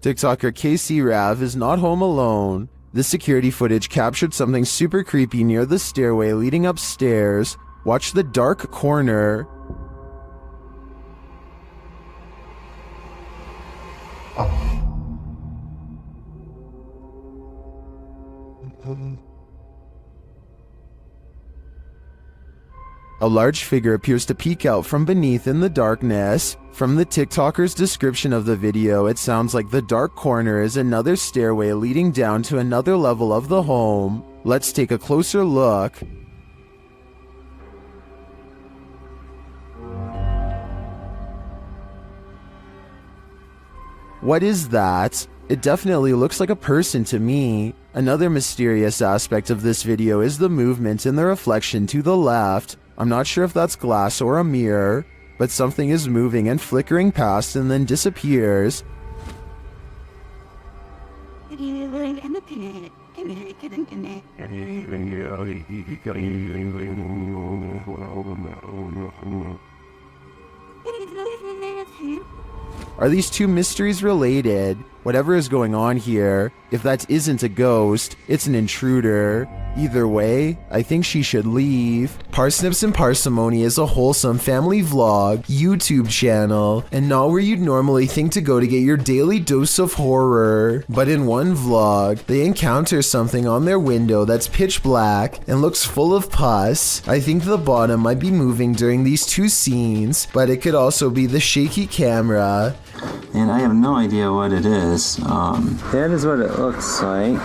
TikToker KC Rav is not home alone. This security footage captured something super creepy near the stairway leading upstairs. Watch the dark corner. A large figure appears to peek out from beneath in the darkness. From the TikToker's description of the video, it sounds like the dark corner is another stairway leading down to another level of the home. Let's take a closer look. What is that? It definitely looks like a person to me. Another mysterious aspect of this video is the movement in the reflection to the left. I'm not sure if that's glass or a mirror, but something is moving and flickering past and then disappears. Are these two mysteries related? Whatever is going on here, if that isn't a ghost, it's an intruder. Either way, I think she should leave. Parsnips and Parsimony is a wholesome family vlog, YouTube channel, and not where you'd normally think to go to get your daily dose of horror. But in one vlog, they encounter something on their window that's pitch black and looks full of pus. I think the bottom might be moving during these two scenes, but it could also be the shaky camera. And I have no idea what it is. That is what it looks like.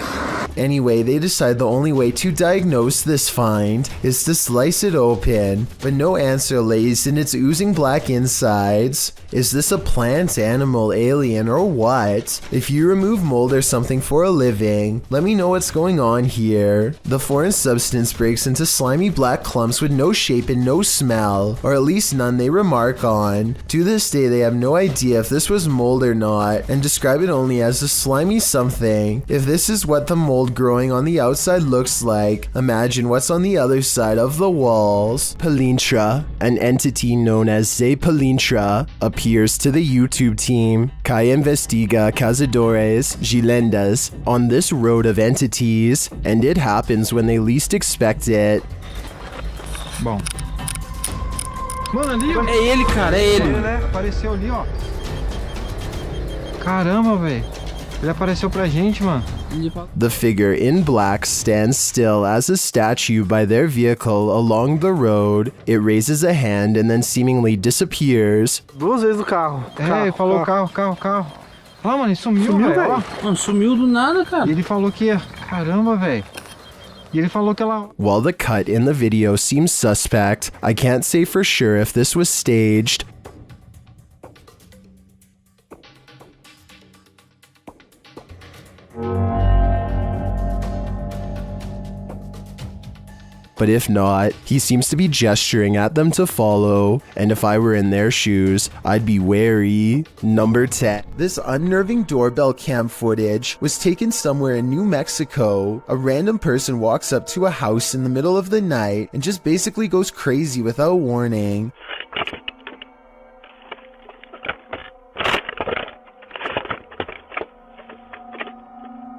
Anyway, they decide the only way to diagnose this find is to slice it open, but no answer lays in its oozing black insides. Is this a plant, animal, alien, or what? If you remove mold or something for a living, let me know what's going on here. The foreign substance breaks into slimy black clumps with no shape and no smell, or at least none they remark on. To this day, they have no idea if this was mold or not, and describe it only as a slimy something. If this is what the mold growing on the outside looks like, imagine what's on the other side of the walls. Palintra, an entity known as Ze Palintra, appears to the YouTube team. Kai investiga cazadores, gilendas, on this road of entities, and it happens when they least expect it. Bom. Mano, ali, ó. É ele, cara, é ele. Ele, né? Apareceu ali, ó. Caramba, velho. Ele apareceu pra gente, mano. The figure in black stands still as a statue by their vehicle along the road. It raises a hand and then seemingly disappears. Duas vezes o carro. Ele falou carro. Ah, mano, ele sumiu, velho. Mano, sumiu do nada, cara. E ele falou que... Caramba, velho. E ele falou que ela... While the cut in the video seems suspect, I can't say for sure if this was staged. But if not, he seems to be gesturing at them to follow, and if I were in their shoes, I'd be wary. Number 10. This unnerving doorbell cam footage was taken somewhere in New Mexico. A random person walks up to a house in the middle of the night and just basically goes crazy without warning.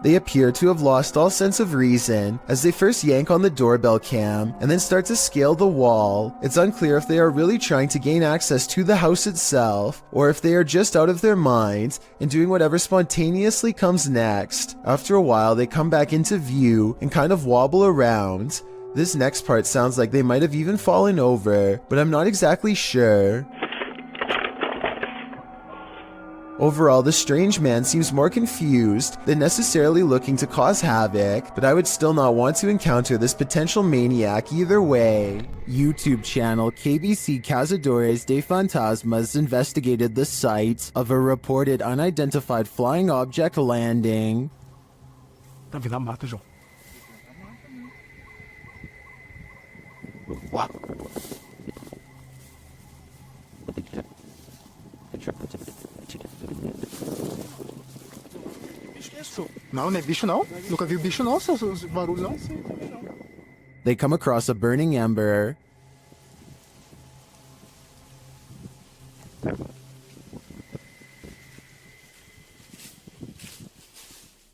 They appear to have lost all sense of reason as they first yank on the doorbell cam and then start to scale the wall. It's unclear if they are really trying to gain access to the house itself or if they are just out of their minds and doing whatever spontaneously comes next. After a while, they come back into view and kind of wobble around. This next part sounds like they might have even fallen over, but I'm not exactly sure. Overall, the strange man seems more confused than necessarily looking to cause havoc, but I would still not want to encounter this potential maniac either way. YouTube channel KBC Cazadores de Fantasmas investigated the site of a reported unidentified flying object landing. Tá vindo a mata, João. Uau. Não, não é bicho não. Nunca vi bicho não, seus barulhos não. They come across a burning ember.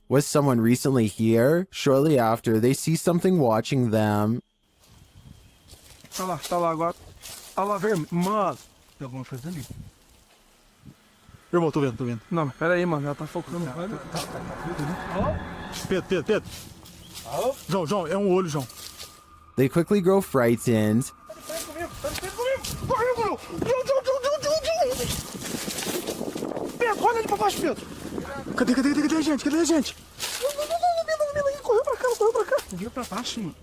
Was someone recently here? Shortly after, they see something watching them. Tá lá agora. Olha lá, vermelho. Mano, tem alguma coisa ali. Irmão, tô vendo. Não, mas pera aí, mano. Ela tá focando. Pedro. João, é um olho, João. They quickly grow frightened. Correu. Pedro, olha ali pra baixo, Pedro. Cadê a gente? Correu pra cá. Correu pra baixo, mano.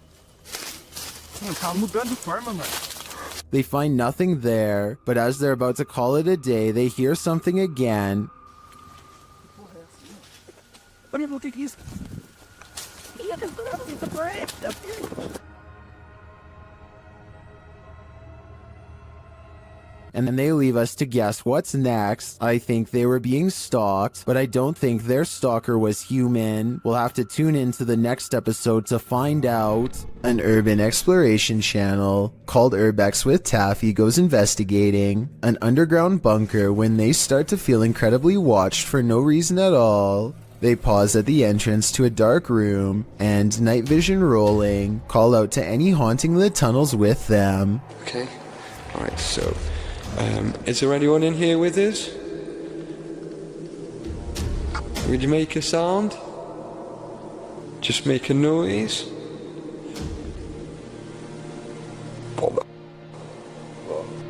Mano, tá mudando de forma, mano. They find nothing there, but as they're about to call it a day, they hear something again. Olha, o que é isso? And then they leave us to guess what's next. I think they were being stalked, but I don't think their stalker was human. We'll have to tune into the next episode to find out. An urban exploration channel called Urbex with Taffy goes investigating an underground bunker when they start to feel incredibly watched for no reason at all. They pause at the entrance to a dark room and, night vision rolling, call out to any haunting the tunnels with them. Okay, alright, so is there anyone in here with us? Would you make a sound? Just make a noise?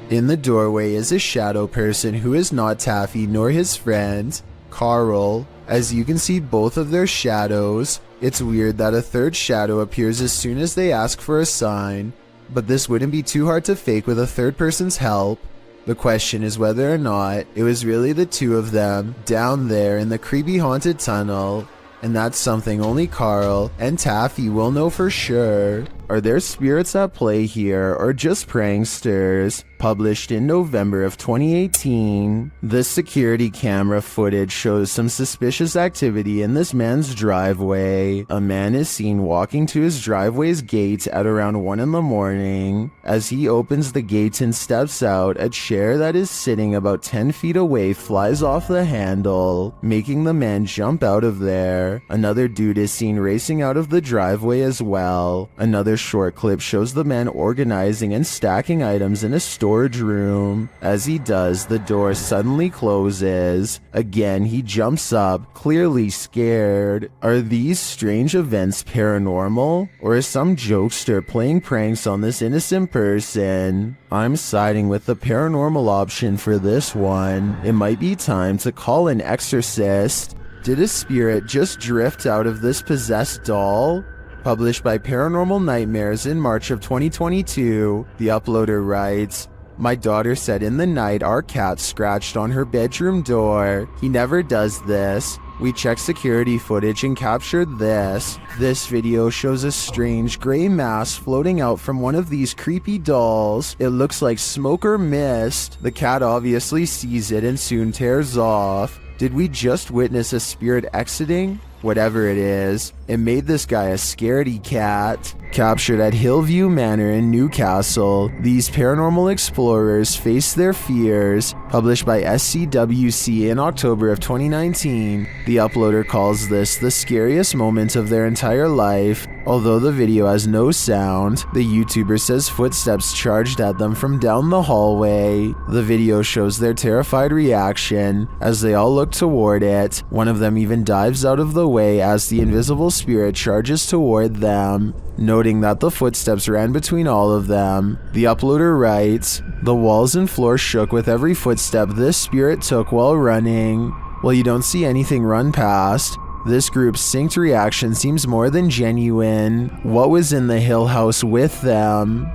In the doorway is a shadow person who is not Taffy nor his friend, Carl. As you can see both of their shadows. It's weird that a third shadow appears as soon as they ask for a sign, but this wouldn't be too hard to fake with a third person's help. The question is whether or not it was really the two of them down there in the creepy haunted tunnel, and that's something only Carl and Taffy will know for sure. Are there spirits at play here or just pranksters? Published in November of 2018, this security camera footage shows some suspicious activity in this man's driveway. A man is seen walking to his driveway's gate at around 1 in the morning. As he opens the gate and steps out, a chair that is sitting about 10 feet away flies off the handle, making the man jump out of there. Another dude is seen racing out of the driveway as well. Another short clip shows the man organizing and stacking items in a storage room. As he does, the door suddenly closes. Again, he jumps up, clearly scared. Are these strange events paranormal? Or is some jokester playing pranks on this innocent person? I'm siding with the paranormal option for this one. It might be time to call an exorcist. Did a spirit just drift out of this possessed doll? Published by Paranormal Nightmares in March of 2022, the uploader writes, "My daughter said in the night our cat scratched on her bedroom door. He never does this. We checked security footage and captured this. This video shows a strange gray mass floating out from one of these creepy dolls. It looks like smoke or mist. The cat obviously sees it and soon tears off. Did we just witness a spirit exiting? Whatever it is, it made this guy a scaredy cat." Captured at Hillview Manor in Newcastle, these paranormal explorers face their fears. Published by SCWC in October of 2019, the uploader calls this the scariest moment of their entire life. Although the video has no sound, the YouTuber says footsteps charged at them from down the hallway. The video shows their terrified reaction as they all look toward it. One of them even dives out of the way as the invisible spirit charges toward them. Noting that the footsteps ran between all of them, the uploader writes, "The walls and floor shook with every footstep this spirit took while running." While you don't see anything run past, this group's synced reaction seems more than genuine. What was in the Hill House with them?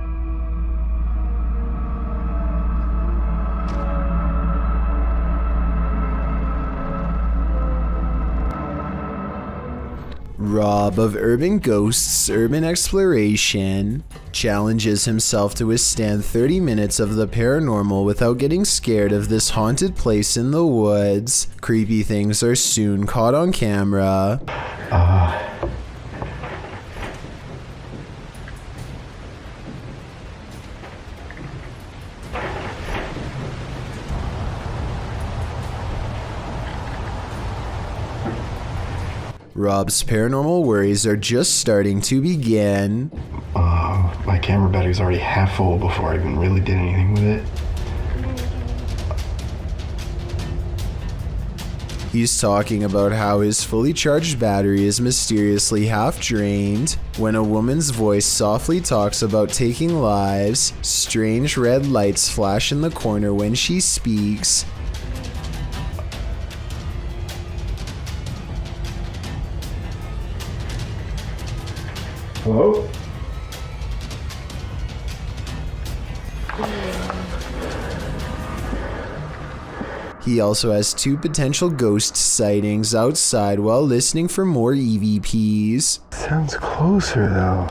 Rob of Urban Ghosts Urban Exploration challenges himself to withstand 30 minutes of the paranormal without getting scared of this haunted place in the woods. Creepy things are soon caught on camera. Rob's paranormal worries are just starting to begin. My camera battery's already half full before I even really did anything with it. He's talking about how his fully charged battery is mysteriously half drained when a woman's voice softly talks about taking lives. Strange red lights flash in the corner when she speaks. Hello? He also has 2 potential ghost sightings outside while listening for more EVPs. Sounds closer though.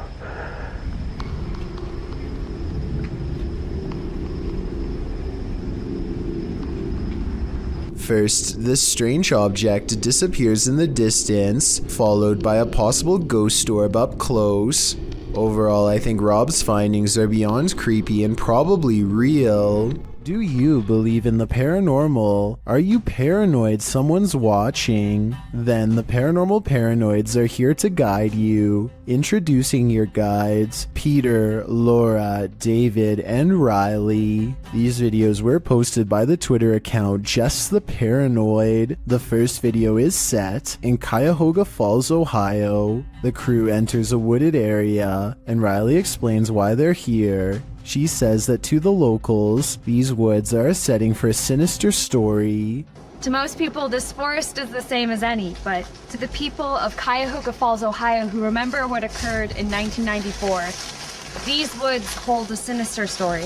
First, this strange object disappears in the distance, followed by a possible ghost orb up close. Overall, I think Rob's findings are beyond creepy and probably real. Do you believe in the paranormal? Are you paranoid someone's watching? Then the paranormal paranoids are here to guide you. Introducing your guides, Peter, Laura, David, and Riley. These videos were posted by the Twitter account Just the Paranoid. The first video is set in Cuyahoga Falls, Ohio. The crew enters a wooded area, and Riley explains why they're here. She says that to the locals, these woods are a setting for a sinister story. To most people, this forest is the same as any, but to the people of Cuyahoga Falls, Ohio, who remember what occurred in 1994, these woods hold a sinister story.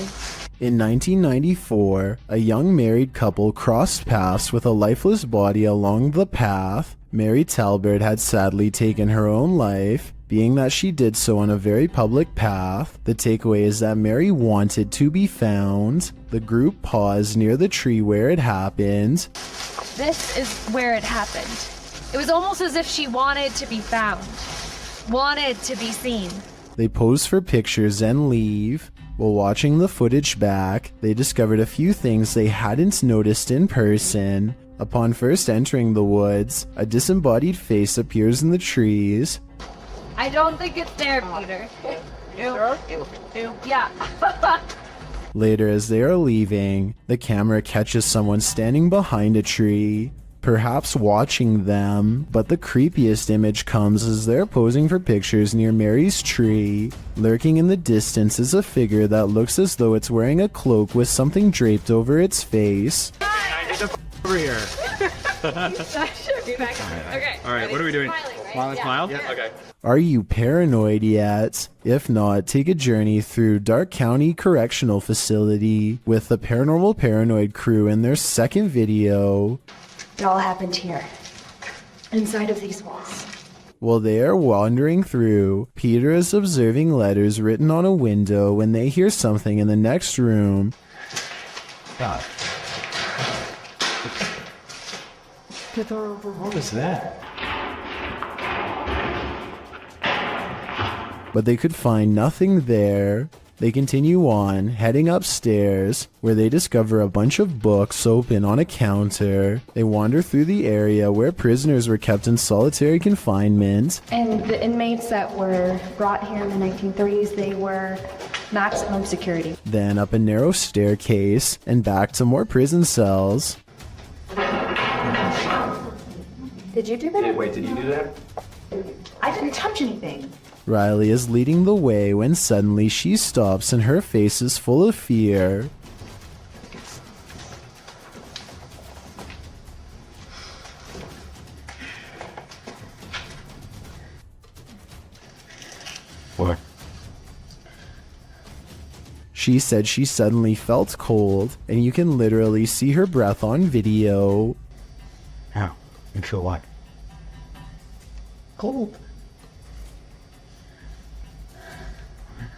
In 1994, a young married couple crossed paths with a lifeless body along the path. Mary Talbert had sadly taken her own life. Being that she did so on a very public path, the takeaway is that Mary wanted to be found. The group paused near the tree where it happened. This is where it happened. It was almost as if she wanted to be found, wanted to be seen. They pose for pictures and leave. While watching the footage back, they discovered a few things they hadn't noticed in person. Upon first entering the woods, a disembodied face appears in the trees. I don't think it's there, Peter. Yeah. Later, as they are leaving, the camera catches someone standing behind a tree, perhaps watching them, but the creepiest image comes as they're posing for pictures near Mary's tree. Lurking in the distance is a figure that looks as though it's wearing a cloak with something draped over its face. Over here. Okay. All right, what are we doing? Smiling, right? Smile? Yeah. Okay. Are you paranoid yet? If not, take a journey through Dark County Correctional Facility with the Paranormal Paranoid crew in their second video. It all happened here, inside of these walls. While they are wandering through, Peter is observing letters written on a window when they hear something in the next room. God. What was that? But they could find nothing there. They continue on, heading upstairs, where they discover a bunch of books open on a counter. They wander through the area where prisoners were kept in solitary confinement. And the inmates that were brought here in the 1930s, they were maximum security. Then up a narrow staircase, and back to more prison cells. Did you do that? Wait, did you do that? I didn't touch anything. Riley is leading the way when suddenly she stops and her face is full of fear. What? She said she suddenly felt cold, and you can literally see her breath on video. How? You feel what? Cold.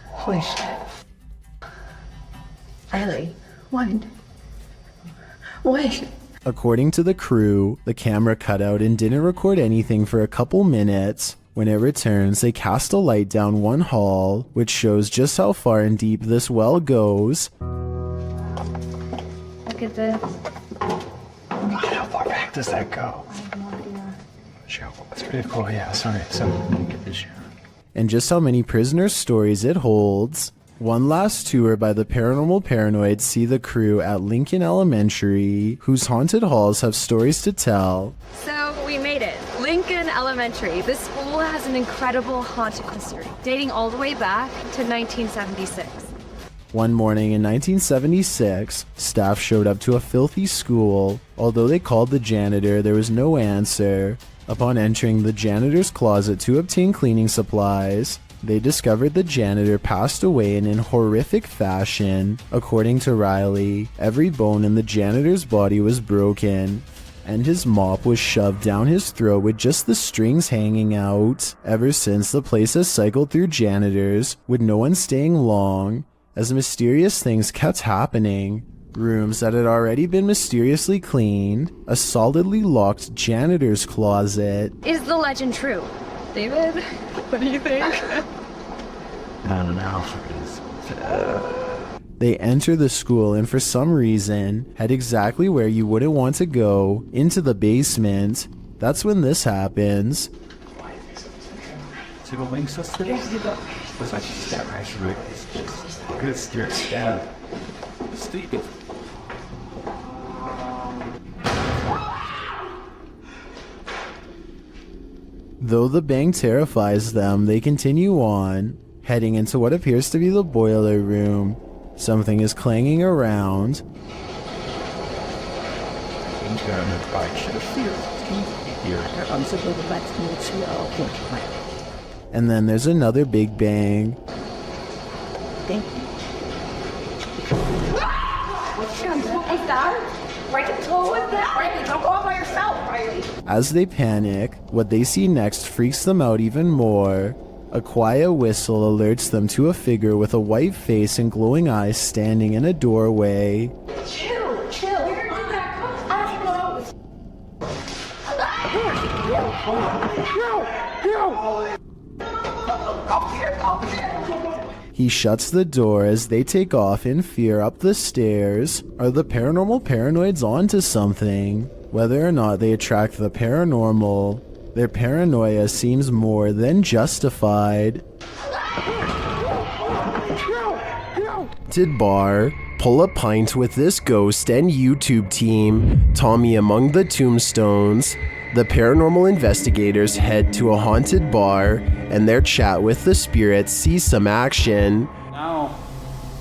Holy shit. Riley, what? What? According to the crew, the camera cut out and didn't record anything for a couple minutes. When it returns, they cast a light down one hall, which shows just how far and deep this well goes. Look at this. How far back does that go? I have no idea. That's pretty cool, yeah, sorry. So, And just how many prisoner stories it holds. One last tour by the paranormal paranoids see the crew at Lincoln Elementary, whose haunted halls have stories to tell. So we made it. Lincoln Elementary. This school has an incredible haunted history, dating all the way back to 1976. One morning in 1976, staff showed up to a filthy school. Although they called the janitor, there was no answer. Upon entering the janitor's closet to obtain cleaning supplies, they discovered the janitor passed away in horrific fashion. According to Riley, every bone in the janitor's body was broken, and his mop was shoved down his throat with just the strings hanging out. Ever since, the place has cycled through janitors, with no one staying long, as mysterious things kept happening. Rooms that had already been mysteriously cleaned, a solidly locked janitor's closet. Is the legend true? David, what do you think? I don't know. They enter the school and for some reason head exactly where you wouldn't want to go, into the basement. That's when this happens. Though the bang terrifies them, they continue on, heading into what appears to be the boiler room. Something is clanging around. And then there's another big bang. As they panic, what they see next freaks them out even more. A quiet whistle alerts them to a figure with a white face and glowing eyes standing in a doorway. Chill. He shuts the door as they take off in fear up the stairs. Are the paranormal paranoids onto something? Whether or not they attract the paranormal, their paranoia seems more than justified. Did Bar pull a pint with this ghost and YouTube team, Tommy among the tombstones? The paranormal investigators head to a haunted bar, and their chat with the spirits sees some action. Now,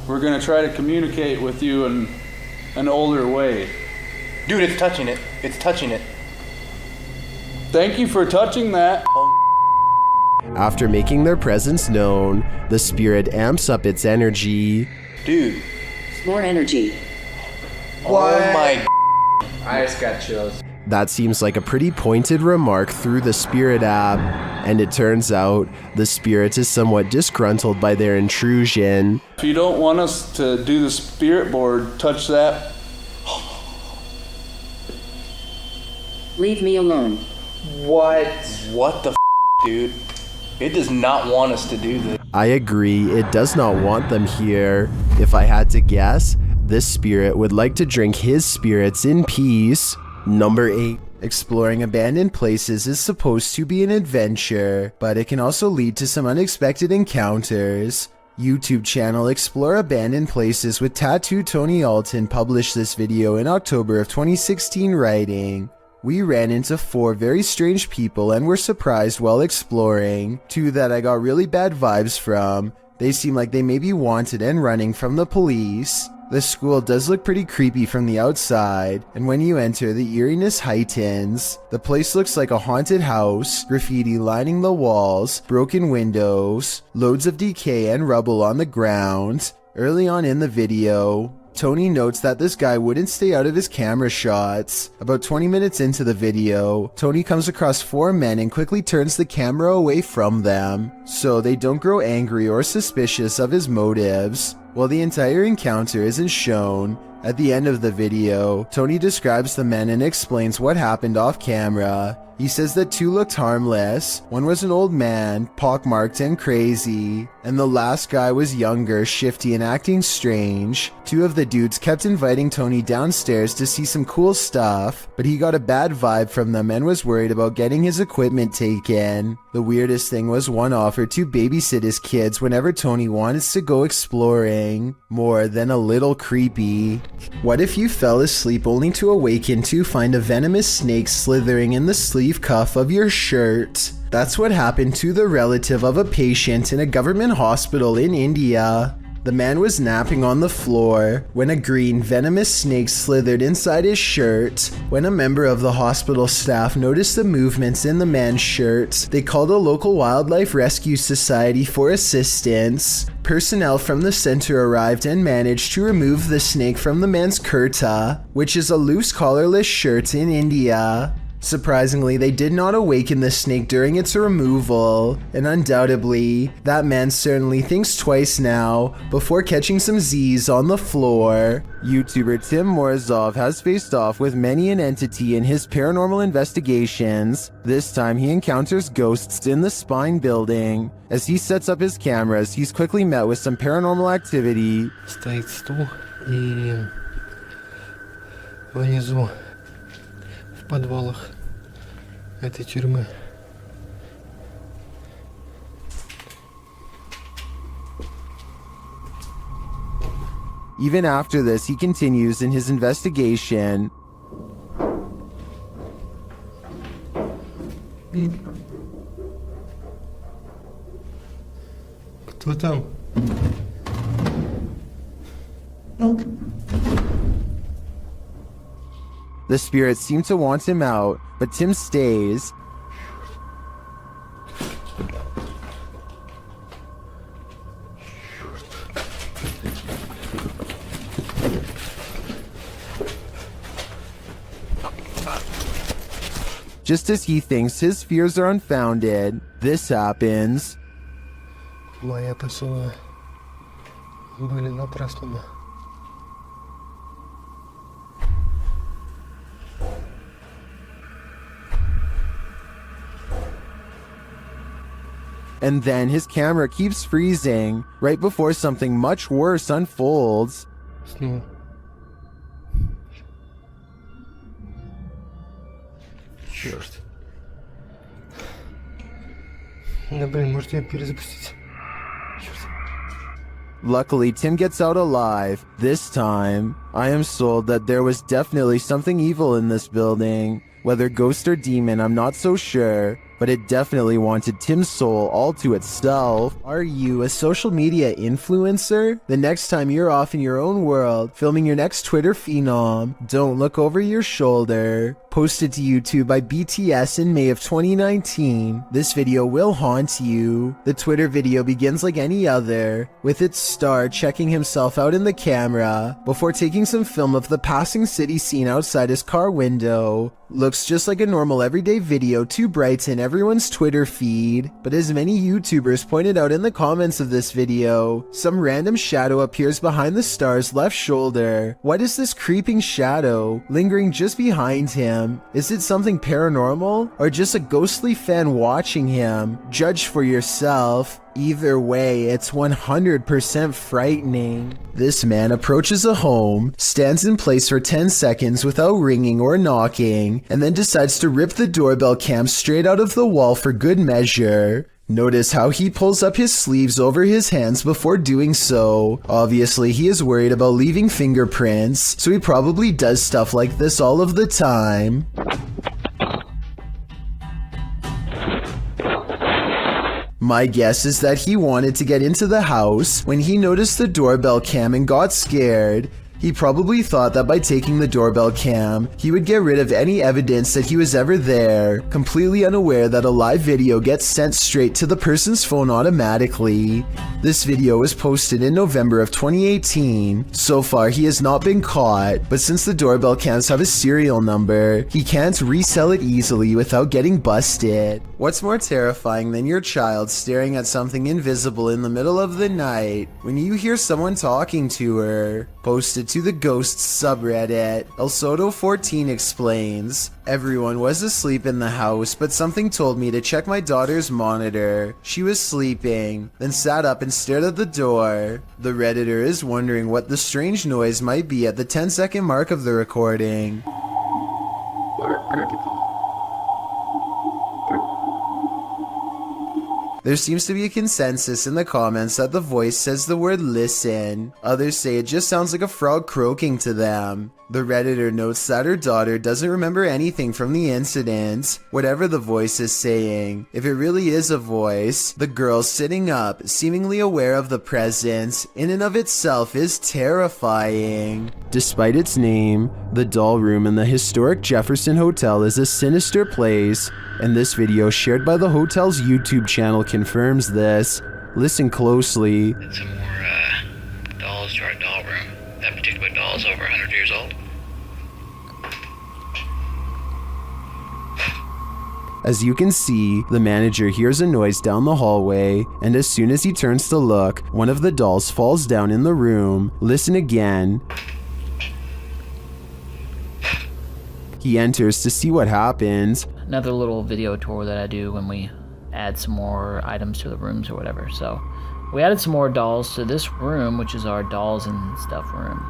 we're gonna try to communicate with you in an older way. Dude, it's touching it. It's touching it. Thank you for touching that. After making their presence known, the spirit amps up its energy. Dude. More energy. What? Oh my. I just got chills. That seems like a pretty pointed remark through the spirit app, and it turns out the spirit is somewhat disgruntled by their intrusion. If you don't want us to do the spirit board, touch that. Leave me alone. What? What the dude? It does not want us to do this. I agree, it does not want them here. If I had to guess, this spirit would like to drink his spirits in peace. Number 8. Exploring abandoned places is supposed to be an adventure, but it can also lead to some unexpected encounters. YouTube channel Explore Abandoned Places with Tattoo Tony Alton published this video in October of 2016 writing, "We ran into 4 very strange people and were surprised while exploring. 2 that I got really bad vibes from. They seem like they may be wanted and running from the police. The school does look pretty creepy from the outside, and when you enter, the eeriness heightens. The place looks like a haunted house, graffiti lining the walls, broken windows, loads of decay and rubble on the ground." Early on in the video, Tony notes that this guy wouldn't stay out of his camera shots. About 20 minutes into the video, Tony comes across 4 men and quickly turns the camera away from them, so they don't grow angry or suspicious of his motives. While the entire encounter isn't shown, at the end of the video, Tony describes the men and explains what happened off camera. He says that 2 looked harmless. One was an old man, pockmarked and crazy, and the last guy was younger, shifty, and acting strange. 2 of the dudes kept inviting Tony downstairs to see some cool stuff, but he got a bad vibe from them and was worried about getting his equipment taken. The weirdest thing was one offered to babysit his kids whenever Tony wanted to go exploring. More than a little creepy. What if you fell asleep only to awaken to find a venomous snake slithering in the sleeve cuff of your shirt? That's what happened to the relative of a patient in a government hospital in India. The man was napping on the floor when a green venomous snake slithered inside his shirt. When a member of the hospital staff noticed the movements in the man's shirt, they called a local wildlife rescue society for assistance. Personnel from the center arrived and managed to remove the snake from the man's kurta, which is a loose collarless shirt in India. Surprisingly, they did not awaken the snake during its removal, and undoubtedly, that man certainly thinks twice now before catching some Z's on the floor. YouTuber Tim Morozov has faced off with many an entity in his paranormal investigations. This time he encounters ghosts in the Spine building. As he sets up his cameras, he's quickly met with some paranormal activity. Стоит стул и внизу в подвалах этой тюрьмы. Even after this, he continues in his investigation. Кто там? The spirits seem to want him out, but Tim stays. Just as he thinks his fears are unfounded, this happens. Мои опасения были напрасными. And then his camera keeps freezing right before something much worse unfolds. Снова. Черт. Да блин, может ее перезапустить? Черт. Luckily, Tim gets out alive. This time, I am sold that there was definitely something evil in this building. Whether ghost or demon, I'm not so sure, but it definitely wanted Tim's soul all to itself. Are you a social media influencer? The next time you're off in your own world, filming your next Twitter phenom, don't look over your shoulder. Posted to YouTube by BTS in May of 2019, this video will haunt you. The Twitter video begins like any other, with its star checking himself out in the camera before taking some film of the passing city scene outside his car window. Looks just like a normal everyday video to brighten everyone's Twitter feed, but as many YouTubers pointed out in the comments of this video, some random shadow appears behind the star's left shoulder. What is this creeping shadow lingering just behind him? Is it something paranormal or just a ghostly fan watching him? Judge for yourself. Either way, it's 100% frightening. This man approaches a home, stands in place for 10 seconds without ringing or knocking, and then decides to rip the doorbell cam straight out of the wall for good measure. Notice how he pulls up his sleeves over his hands before doing so. Obviously, he is worried about leaving fingerprints, so he probably does stuff like this all of the time. My guess is that he wanted to get into the house when he noticed the doorbell cam and got scared. He probably thought that by taking the doorbell cam, he would get rid of any evidence that he was ever there, completely unaware that a live video gets sent straight to the person's phone automatically. This video was posted in November of 2018. So far, he has not been caught, but since the doorbell cams have a serial number, he can't resell it easily without getting busted. What's more terrifying than your child staring at something invisible in the middle of the night when you hear someone talking to her? Posted to the Ghosts subreddit, El Soto14 explains, everyone was asleep in the house, but something told me to check my daughter's monitor. She was sleeping, then sat up and stared at the door. The Redditor is wondering what the strange noise might be at the 10-second mark of the recording. There seems to be a consensus in the comments that the voice says the word listen. Others say it just sounds like a frog croaking to them. The Redditor notes that her daughter doesn't remember anything from the incident, whatever the voice is saying. If it really is a voice, the girl sitting up, seemingly aware of the presence, in and of itself is terrifying. Despite its name, the doll room in the historic Jefferson Hotel is a sinister place, and this video shared by the hotel's YouTube channel confirms this. Listen closely. Some more dolls to our doll room. That particular doll is over 100 years old. As you can see, the manager hears a noise down the hallway, and as soon as he turns to look, one of the dolls falls down in the room. Listen again. He enters to see what happens. Another little video tour that I do when we add some more items to the rooms or whatever. So we added some more dolls to this room, which is our dolls and stuff room.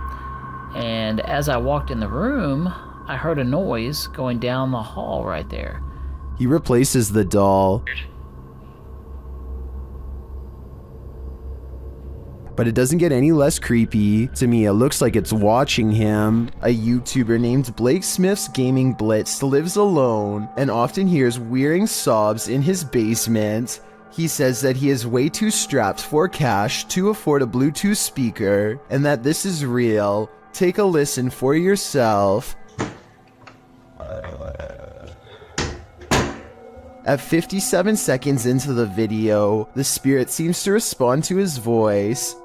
And as I walked in the room, I heard a noise going down the hall right there. He replaces the doll. But it doesn't get any less creepy. To me, it looks like it's watching him. A YouTuber named Blake Smith's Gaming Blitz lives alone and often hears wearing sobs in his basement. He says that he is way too strapped for cash to afford a Bluetooth speaker and that this is real. Take a listen for yourself. At 57 seconds into the video, the spirit seems to respond to his voice.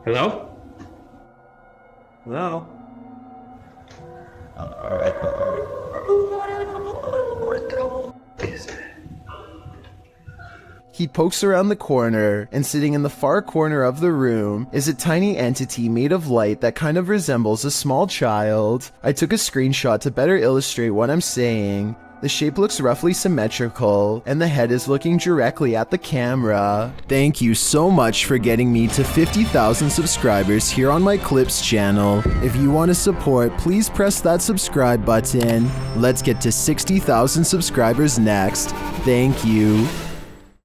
Hello? Hello? He pokes around the corner, and sitting in the far corner of the room is a tiny entity made of light that kind of resembles a small child. I took a screenshot to better illustrate what I'm saying. The shape looks roughly symmetrical, and the head is looking directly at the camera. Thank you so much for getting me to 50,000 subscribers here on my Clips channel. If you want to support, please press that subscribe button. Let's get to 60,000 subscribers next. Thank you.